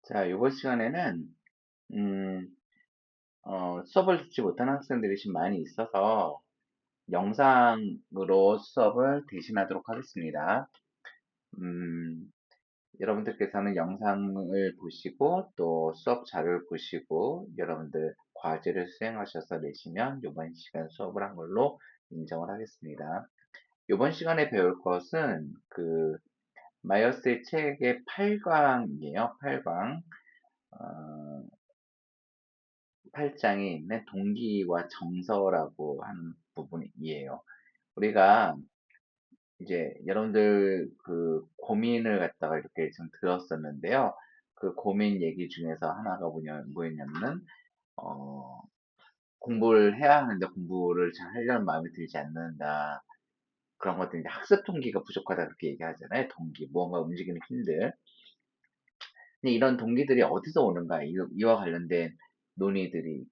자, 이번 시간에는, 음, 수업을 듣지 못하는 학생들이 좀 많이 있어서 영상으로 수업을 대신하도록 하겠습니다. 음, 여러분들께서는 영상을 보시고 또 수업 자료를 보시고 여러분들 과제를 수행하셔서 내시면 이번 시간 수업을 한 걸로 인정을 하겠습니다. 이번 시간에 배울 것은 마이어스의 책의 8강이에요. 8강. 8장에 있는 동기와 정서라고 하는 부분이에요. 우리가 이제 여러분들 고민을 갖다가 이렇게 좀 들었었는데요. 그 고민 얘기 중에서 하나가 뭐였냐면은, 어, 공부를 해야 하는데 공부를 잘 하려는 마음이 들지 않는다. 그런 것들, 이제 학습 동기가 부족하다 그렇게 얘기하잖아요. 동기, 무언가 움직이는 힘들. 근데 이런 동기들이 어디서 오는가? 이와 관련된 논의들이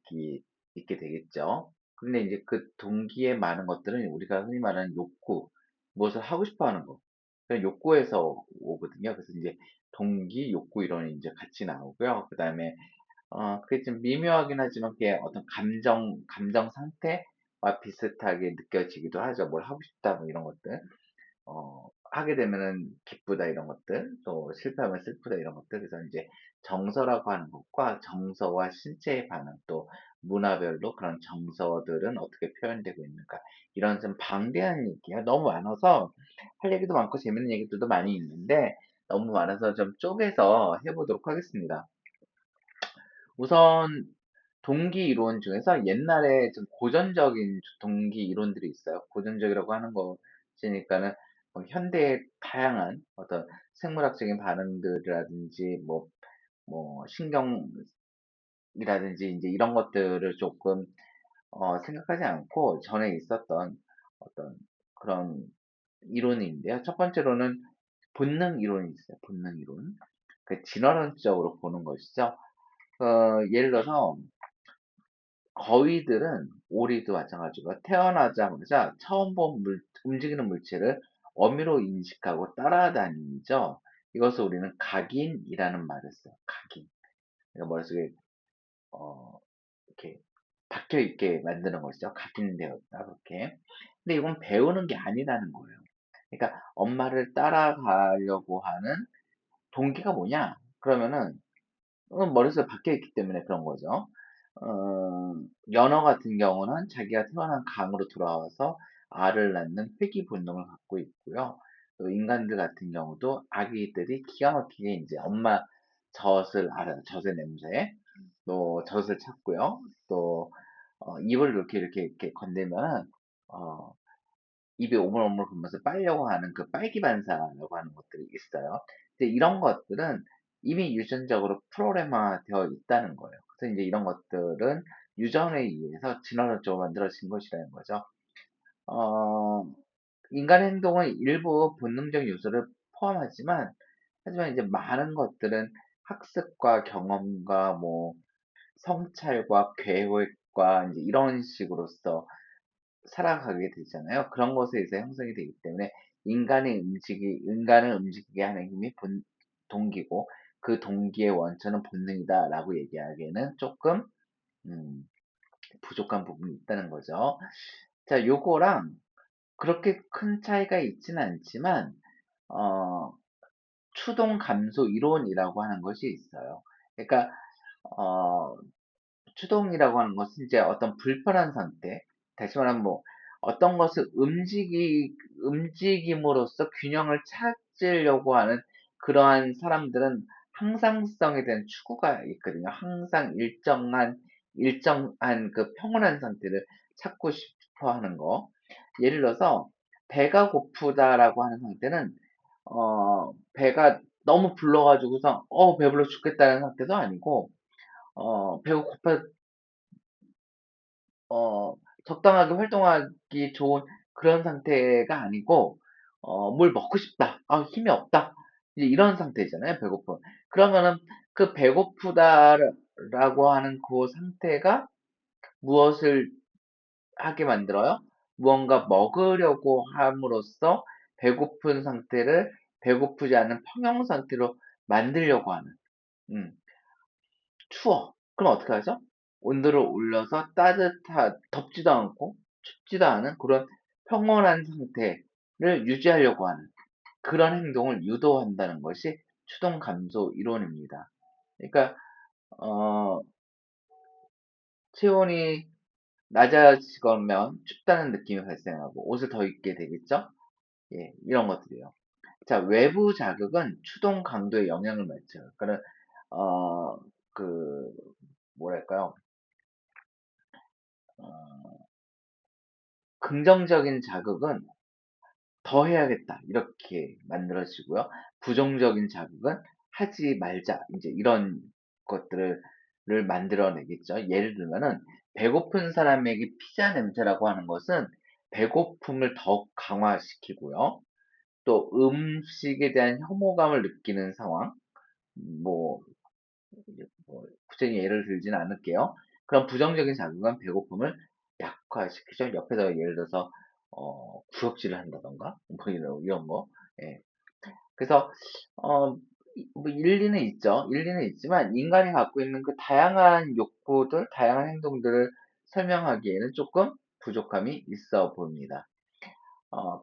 있게 되겠죠. 근데 이제 그 동기에 많은 것들은 우리가 흔히 말하는 욕구, 무엇을 하고 싶어 하는 거. 그런 욕구에서 오거든요. 그래서 이제 동기, 욕구 이런 이제 같이 나오고요. 그 다음에, 그게 좀 미묘하긴 하지만 그게 어떤 감정 상태와 비슷하게 느껴지기도 하죠. 뭘 하고 싶다, 뭐 이런 것들. 하게 되면은 기쁘다 이런 것들, 또 실패하면 슬프다 이런 것들, 그래서 이제 정서라고 하는 것과 정서와 신체의 반응, 또 문화별로 그런 정서들은 어떻게 표현되고 있는가, 이런 좀 방대한 얘기가 너무 많아서 할 얘기도 많고 재밌는 얘기들도 많이 있는데 너무 많아서 좀 쪼개서 해보도록 하겠습니다. 우선 동기 이론 중에서 옛날에 좀 고전적인 동기 이론들이 있어요. 고전적이라고 하는 것이니까는 현대의 다양한 어떤 생물학적인 반응들이라든지 신경이라든지 이제 이런 것들을 조금 생각하지 않고 전에 있었던 어떤 그런 이론인데요. 첫 번째로는 본능 이론이 있어요. 본능 이론. 그 진화론적으로 보는 것이죠. 예를 들어서 거위들은 오리도 마찬가지고 태어나자마자 처음 본 움직이는 물체를 어미로 인식하고 따라다니죠. 이것을 우리는 각인이라는 말을 써요. 각인. 그러니까 머릿속에 어, 이렇게 박혀 있게 만드는 것이죠. 각인되었다 그렇게. 근데 이건 배우는 게 아니라는 거예요. 그러니까 엄마를 따라가려고 하는 동기가 뭐냐? 그러면은 머릿속에 박혀 있기 때문에 그런 거죠. 어, 연어 같은 경우는 자기가 태어난 강으로 돌아와서 알을 낳는 회귀 본능을 갖고 있고요. 또 인간들 같은 경우도 아기들이 기가 막히게 이제 엄마 젖을 알아요. 젖의 냄새. 또 젖을 찾고요. 또 입을 이렇게 건들면 어, 입에 오물오물 굴면서 빨려고 하는 그 빨기반사라고 하는 것들이 있어요. 근데 이런 것들은 이미 유전적으로 프로그램화 되어 있다는 거예요. 그래서 이제 이런 것들은 유전에 의해서 진화론적으로 만들어진 것이라는 거죠. 어, 인간의 행동은 일부 본능적 요소를 포함하지만, 하지만 이제 많은 것들은 학습과 경험과 성찰과 계획과 이제 이런 식으로서 살아가게 되잖아요. 그런 것에 의해서 형성이 되기 때문에 인간을 움직이게 하는 힘이 동기고 그 동기의 원천은 본능이다라고 얘기하기에는 조금 음, 부족한 부분이 있다는 거죠. 자, 요거랑 그렇게 큰 차이가 있지는 않지만 어, 추동 감소 이론이라고 하는 것이 있어요. 그러니까 어, 추동이라고 하는 것은 이제 어떤 불편한 상태, 다시 말하면 어떤 것을 움직임으로써 균형을 찾으려고 하는 그러한 사람들은 항상성에 대한 추구가 있거든요. 항상 일정한 그 평온한 상태를 찾고 싶어 하는 거. 예를 들어서, 배가 고프다라고 하는 상태는, 배가 너무 불러가지고서, 배불러 죽겠다는 상태도 아니고, 배가 고파 어, 적당하게 활동하기 좋은 그런 상태가 아니고, 뭘 먹고 싶다. 아, 힘이 없다. 이제 이런 상태잖아요, 배고픔. 그러면은 그 배고프다라고 하는 그 상태가 무엇을 하게 만들어요? 무언가 먹으려고 함으로써 배고픈 상태를 배고프지 않은 평형 상태로 만들려고 하는. 음. 추워. 그럼 어떻게 하죠? 온도를 올려서 덥지도 않고 춥지도 않은 그런 평온한 상태를 유지하려고 하는 그런 행동을 유도한다는 것이 추동 감소 이론입니다. 그러니까 어 체온이 낮아지면 춥다는 느낌이 발생하고 옷을 더 입게 되겠죠? 예, 이런 것들이에요. 자, 외부 자극은 추동 강도에 영향을 미쳐요. 그러니까는 어, 그 뭐랄까요? 어, 긍정적인 자극은 더 해야겠다 이렇게 만들어지고요. 부정적인 자극은 하지 말자 이제 이런 것들을 만들어내겠죠. 예를 들면은 배고픈 사람에게 피자 냄새라고 하는 것은 배고픔을 더 강화시키고요. 또 음식에 대한 혐오감을 느끼는 상황, 뭐, 이제 뭐 구체적인 예를 들지는 않을게요. 그런 부정적인 자극은 배고픔을 약화시키죠. 옆에서 예를 들어서 구역질을 한다던가 뭐 이런 거. 예. 그래서 뭐 일리는 있죠. 일리는 있지만 인간이 갖고 있는 그 다양한 욕구들, 다양한 행동들을 설명하기에는 조금 부족함이 있어 보입니다.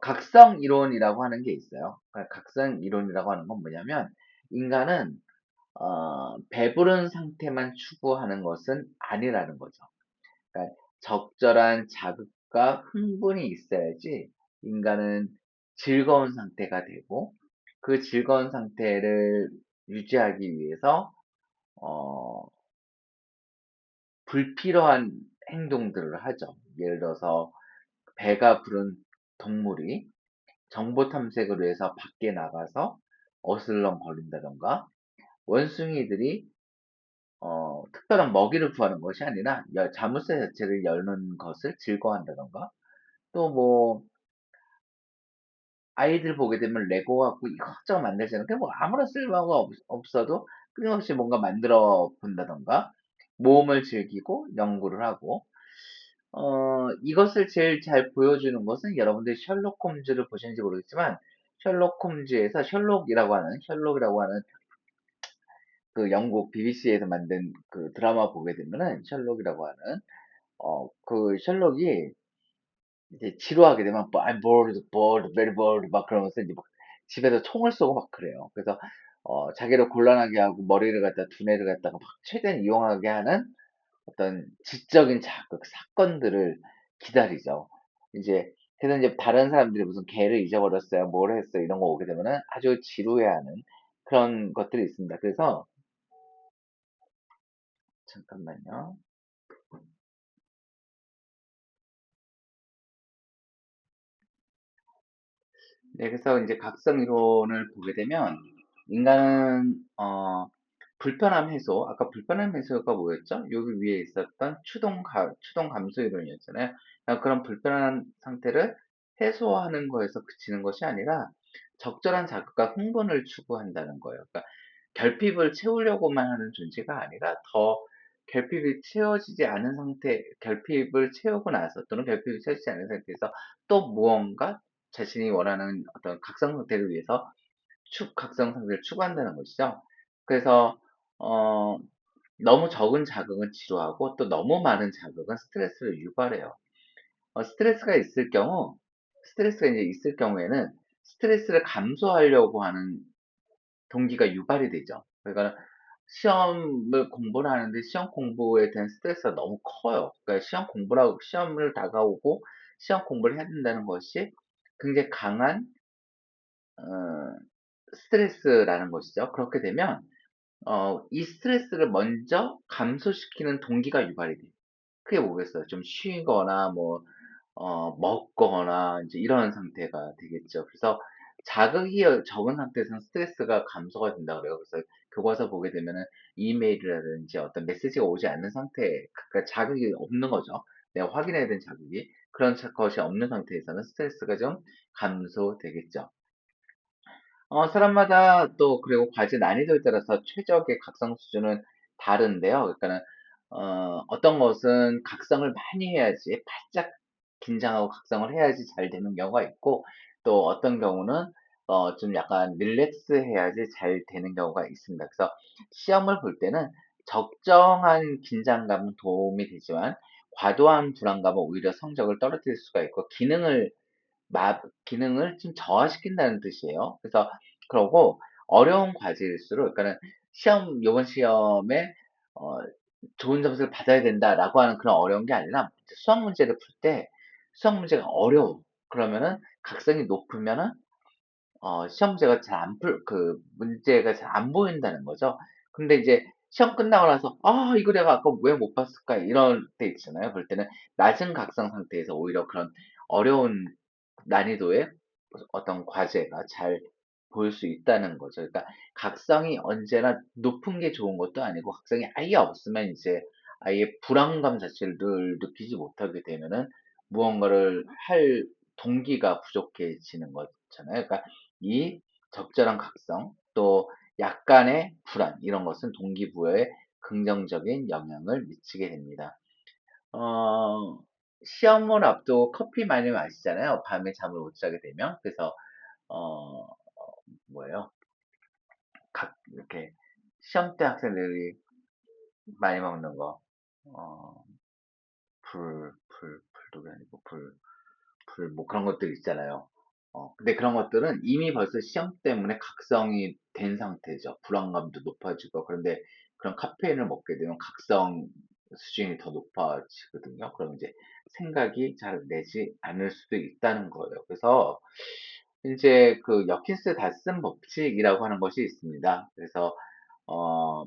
각성 이론이라고 하는 게 있어요. 그러니까 각성 이론이라고 하는 건 뭐냐면 인간은 배부른 상태만 추구하는 것은 아니라는 거죠. 그러니까 적절한 자극과 흥분이 있어야지 인간은 즐거운 상태가 되고 그 즐거운 상태를 유지하기 위해서 어, 불필요한 행동들을 하죠. 예를 들어서 배가 부른 동물이 정보 탐색을 위해서 밖에 나가서 어슬렁거린다던가 원숭이들이 특별한 먹이를 구하는 것이 아니라 자물쇠 자체를 여는 것을 즐거워한다던가 또 뭐 아이들 보게 되면 레고 갖고 이것저것 만들잖아요. 그게 뭐 아무런 쓸모가 없어도 끊임없이 뭔가 만들어 본다던가 모험을 즐기고 연구를 하고 이것을 제일 잘 보여주는 것은 여러분들이 셜록 홈즈를 보셨는지 모르겠지만 셜록이라고 하는 그 영국 BBC에서 만든 그 드라마 보게 되면은 셜록이라고 하는 그 셜록이 이제 지루하게 되면 뭐 I'm bored, bored, very bored 막 그러면서 이제 막 집에서 총을 쏘고 막 그래요. 그래서 자기를 곤란하게 하고 머리를 갖다 두뇌를 갖다가 막 최대한 이용하게 하는 어떤 지적인 자극 사건들을 기다리죠. 이제 그래서 이제 다른 사람들이 무슨 개를 잊어버렸어요, 뭘 했어요 이런 거 오게 되면은 아주 지루해하는 그런 것들이 있습니다. 그래서 잠깐만요. 네, 그래서 이제 각성 이론을 보게 되면 인간은 불편함 해소, 아까 불편함 해소가 뭐였죠? 여기 위에 있었던 추동 감소 이론이었잖아요. 그러니까 그런 불편한 상태를 해소하는 거에서 그치는 것이 아니라 적절한 자극과 흥분을 추구한다는 거예요. 그러니까 결핍을 채우려고만 하는 존재가 아니라 더 결핍이 채워지지 않은 결핍을 채우고 나서 또는 결핍이 채워지지 않은 상태에서 또 무언가 자신이 원하는 어떤 각성 상태를 위해서 각성 상태를 추구한다는 것이죠. 그래서 어, 너무 적은 자극은 지루하고 또 너무 많은 자극은 스트레스를 유발해요. 스트레스가 있을 경우, 스트레스가 이제 있을 경우에는 스트레스를 감소하려고 하는 동기가 유발이 되죠. 그러니까 시험을 공부를 하는데 시험 공부에 대한 스트레스가 너무 커요. 그러니까 시험을 다가오고 시험 공부를 해야 된다는 것이 굉장히 강한 어, 스트레스라는 것이죠. 그렇게 되면 이 스트레스를 먼저 감소시키는 동기가 유발이 돼요. 그게 뭐겠어요? 좀 쉬거나 뭐 먹거나 이제 이런 상태가 되겠죠. 그래서 자극이 적은 상태에서는 스트레스가 감소가 된다 그래요. 그래서 교과서 보게 되면은 이메일이라든지 어떤 메시지가 오지 않는 상태, 그러니까 자극이 없는 거죠. 내가 확인해야 되는 자극이. 그런 것이 없는 상태에서는 스트레스가 좀 감소되겠죠. 사람마다 또 그리고 과제 난이도에 따라서 최적의 각성 수준은 다른데요. 그러니까는 어떤 것은 각성을 많이 해야지 바짝 긴장하고 각성을 해야지 잘 되는 경우가 있고 또 어떤 경우는 좀 약간 릴렉스 해야지 잘 되는 경우가 있습니다. 그래서 시험을 볼 때는 적정한 긴장감은 도움이 되지만 과도한 불안감은 오히려 성적을 떨어뜨릴 수가 있고 기능을 좀 저하시킨다는 뜻이에요. 그래서 그러고 어려운 과제일수록 그러니까는 요번 시험에 어, 좋은 점수를 받아야 된다라고 하는 그런 어려운 게 아니라 수학 문제를 풀 때 수학 문제가 어려워. 그러면은 각성이 높으면은 시험 문제가 문제가 잘 안 보인다는 거죠. 근데 이제 시험 끝나고 나서, 아, 이거 내가 아까 왜 못 봤을까? 이럴 때 있잖아요. 그럴 때는 낮은 각성 상태에서 오히려 그런 어려운 난이도의 어떤 과제가 잘 보일 수 있다는 거죠. 그러니까 각성이 언제나 높은 게 좋은 것도 아니고, 각성이 아예 없으면 이제 아예 불안감 자체를 늘 느끼지 못하게 되면은 무언가를 할 동기가 부족해지는 거잖아요. 그러니까 이 적절한 각성, 또 약간의 불안, 이런 것은 동기부여에 긍정적인 영향을 미치게 됩니다. 어, 시험을 앞두고 커피 많이 마시잖아요. 밤에 잠을 못 자게 되면. 그래서, 뭐예요? 이렇게 시험 때 학생들이 많이 먹는 거, 어, 불독이 아니고 뭐 그런 것들 있잖아요. 근데 그런 것들은 이미 벌써 시험 때문에 각성이 된 상태죠. 불안감도 높아지고. 그런데 그런 카페인을 먹게 되면 각성 수준이 더 높아지거든요. 그럼 이제 생각이 잘 내지 않을 수도 있다는 거예요. 그래서 이제 그 여킨스 다슨 법칙이라고 하는 것이 있습니다. 그래서 어,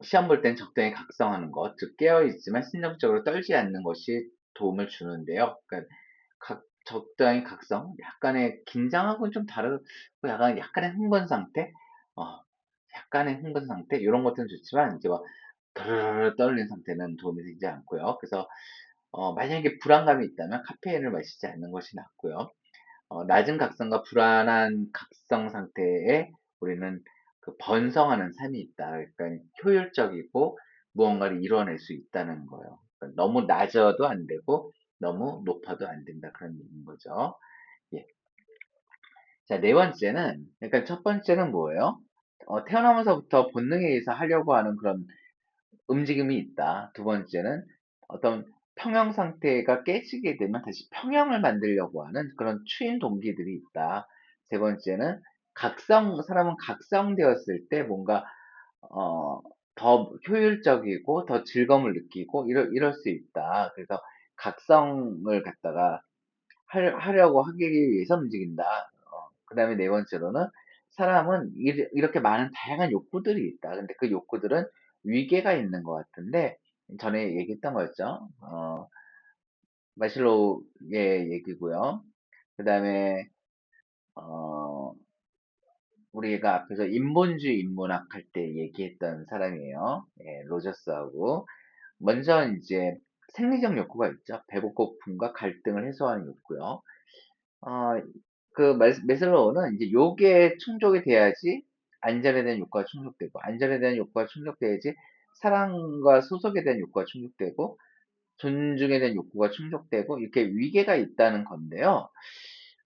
시험 볼 땐 적당히 각성하는 것, 즉 깨어있지만 심정적으로 떨지 않는 것이 도움을 주는데요. 그러니까 적당히 각성, 약간의 긴장하고는 좀 다르고 약간의 흥분 상태, 어, 약간의 흥분 상태 이런 것들은 좋지만 이제 막 드르르 떨리는 상태는 도움이 되지 않고요. 그래서 만약에 불안감이 있다면 카페인을 마시지 않는 것이 낫고요. 낮은 각성과 불안한 각성 상태에 우리는 그 번성하는 삶이 있다. 그러니까 효율적이고 무언가를 이뤄낼 수 있다는 거예요. 그러니까 너무 낮아도 안 되고 너무 높아도 안 된다. 그런 얘기인 거죠. 예. 자, 네 번째는, 그러니까 첫 번째는 뭐예요? 태어나면서부터 본능에 의해서 하려고 하는 그런 움직임이 있다. 두 번째는 어떤 평형 상태가 깨지게 되면 다시 평형을 만들려고 하는 그런 추인 동기들이 있다. 세 번째는 사람은 각성되었을 때 뭔가, 어, 더 효율적이고 더 즐거움을 느끼고 이럴 수 있다. 그래서 각성을 갖다가 하려고 하기 위해서 움직인다. 그 다음에 네 번째로는 사람은 이렇게 많은 다양한 욕구들이 있다. 근데 그 욕구들은 위계가 있는 것 같은데, 전에 얘기했던 거였죠. 마슬로우의 얘기고요. 그 다음에, 어, 우리가 앞에서 인본주의 인문학 할 때 얘기했던 사람이에요. 예, 로저스하고. 먼저 이제 생리적 욕구가 있죠. 배고픔과 갈등을 해소하는 욕구요. 어, 메슬로우는 이제 요게 충족이 돼야지 안전에 대한 욕구가 충족되고, 안전에 대한 욕구가 충족돼야지 사랑과 소속에 대한 욕구가 충족되고, 존중에 대한 욕구가 충족되고, 이렇게 위계가 있다는 건데요.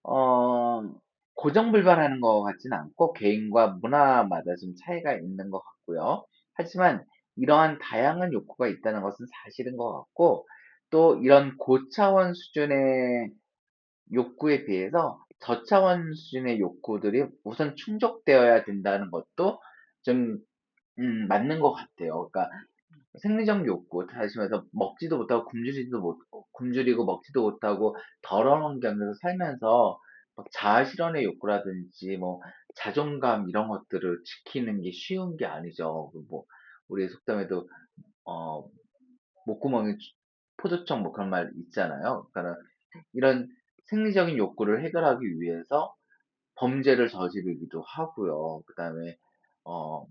어, 고정불변하는 것 같진 않고, 개인과 문화마다 좀 차이가 있는 것 같고요. 하지만, 이러한 다양한 욕구가 있다는 것은 사실인 것 같고, 또 이런 고차원 수준의 욕구에 비해서 저차원 수준의 욕구들이 우선 충족되어야 된다는 것도 좀 맞는 것 같아요. 그러니까 생리적 욕구, 다시 말해서 먹지도 못하고 굶주리고 먹지도 못하고 더러운 환경에서 살면서 막 자아실현의 욕구라든지 뭐 자존감 이런 것들을 지키는 게 쉬운 게 아니죠. 뭐 우리 속담에도 어 목구멍이 포도청 뭐 그런 말 있잖아요. 그러니까 이런 생리적인 욕구를 해결하기 위해서 범죄를 저지르기도 하고요. 그다음에 어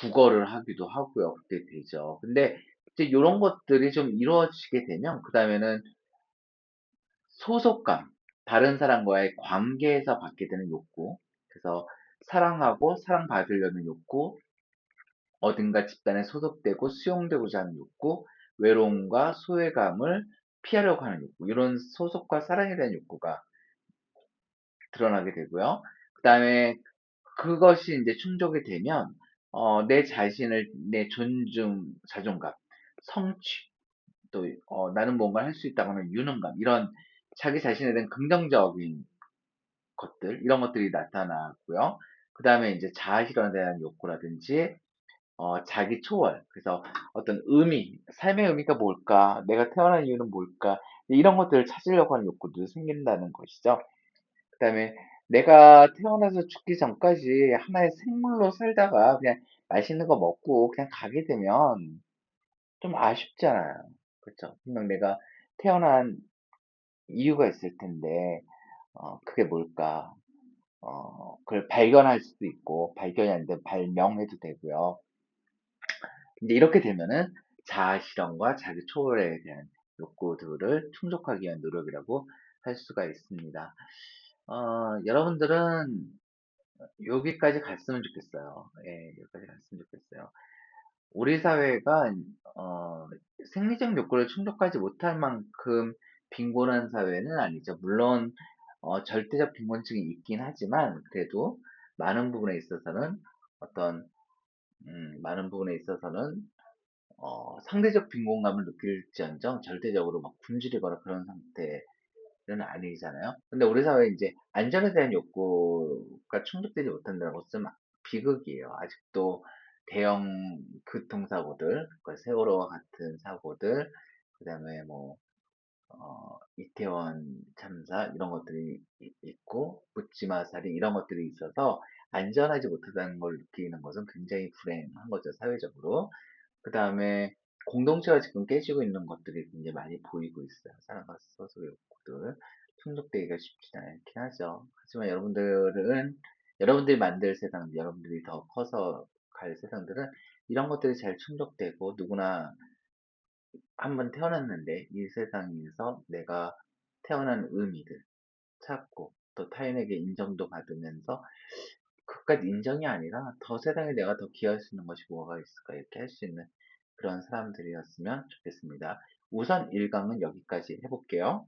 구걸을 하기도 하고요. 그렇게 되죠. 근데 이제 요런 것들이 좀 이루어지게 되면 그다음에는 소속감, 다른 사람과의 관계에서 받게 되는 욕구, 그래서 사랑하고 사랑받으려는 욕구, 어딘가 집단에 소속되고 수용되고자 하는 욕구, 외로움과 소외감을 피하려고 하는 욕구, 이런 소속과 사랑에 대한 욕구가 드러나게 되고요. 그다음에 그것이 이제 충족이 되면 내 자신을, 내 존중, 자존감, 성취, 또, 나는 뭔가 할 수 있다고는 유능감, 이런 자기 자신에 대한 긍정적인 것들, 이런 것들이 나타나고요. 그 다음에 이제 자아 실현에 대한 욕구라든지, 자기 초월, 그래서 어떤 의미, 삶의 의미가 뭘까, 내가 태어난 이유는 뭘까, 이런 것들을 찾으려고 하는 욕구도 생긴다는 것이죠. 그 다음에 내가 태어나서 죽기 전까지 하나의 생물로 살다가 그냥 맛있는 거 먹고 그냥 가게 되면 좀 아쉽잖아요. 그렇죠? 분명 내가 태어난 이유가 있을 텐데, 그게 뭘까? 그걸 발견할 수도 있고, 발견이 안 되면 발명해도 되고요. 이제 이렇게 되면은 자아 실현과 자기 초월에 대한 욕구들을 충족하기 위한 노력이라고 할 수가 있습니다. 여러분들은 여기까지 갔으면 좋겠어요. 예, 여기까지 갔으면 좋겠어요. 우리 사회가 어, 생리적 욕구를 충족하지 못할 만큼 빈곤한 사회는 아니죠. 물론 절대적 빈곤층이 있긴 하지만 그래도 많은 부분에 있어서는 어떤 많은 부분에 있어서는 상대적 빈곤감을 느낄지언정 절대적으로 막 굶주리거나 그런 상태는 아니잖아요. 근데 우리 사회에 이제 안전에 대한 욕구가 충족되지 못한다는 것은 비극이에요. 아직도 대형 교통사고들, 그러니까 세월호와 같은 사고들, 그 다음에 뭐, 이태원 참사, 이런 것들이 있고, 묻지마 살인, 이런 것들이 있어서 안전하지 못하다는 걸 느끼는 것은 굉장히 불행한 거죠, 사회적으로. 그 다음에 공동체가 지금 깨지고 있는 것들이 굉장히 많이 보이고 있어요. 사랑과 서로의 욕구들 충족되기가 쉽지 않긴 하죠. 하지만 여러분들이 만들 세상, 여러분들이 더 커서 갈 세상들은 이런 것들이 잘 충족되고 누구나 한번 태어났는데 이 세상에서 내가 태어난 의미들 찾고 또 타인에게 인정도 받으면서 그깟 인정이 아니라 더 세상에 내가 더 기여할 수 있는 것이 뭐가 있을까 이렇게 할 수 있는 그런 사람들이었으면 좋겠습니다. 우선 1강은 여기까지 해볼게요.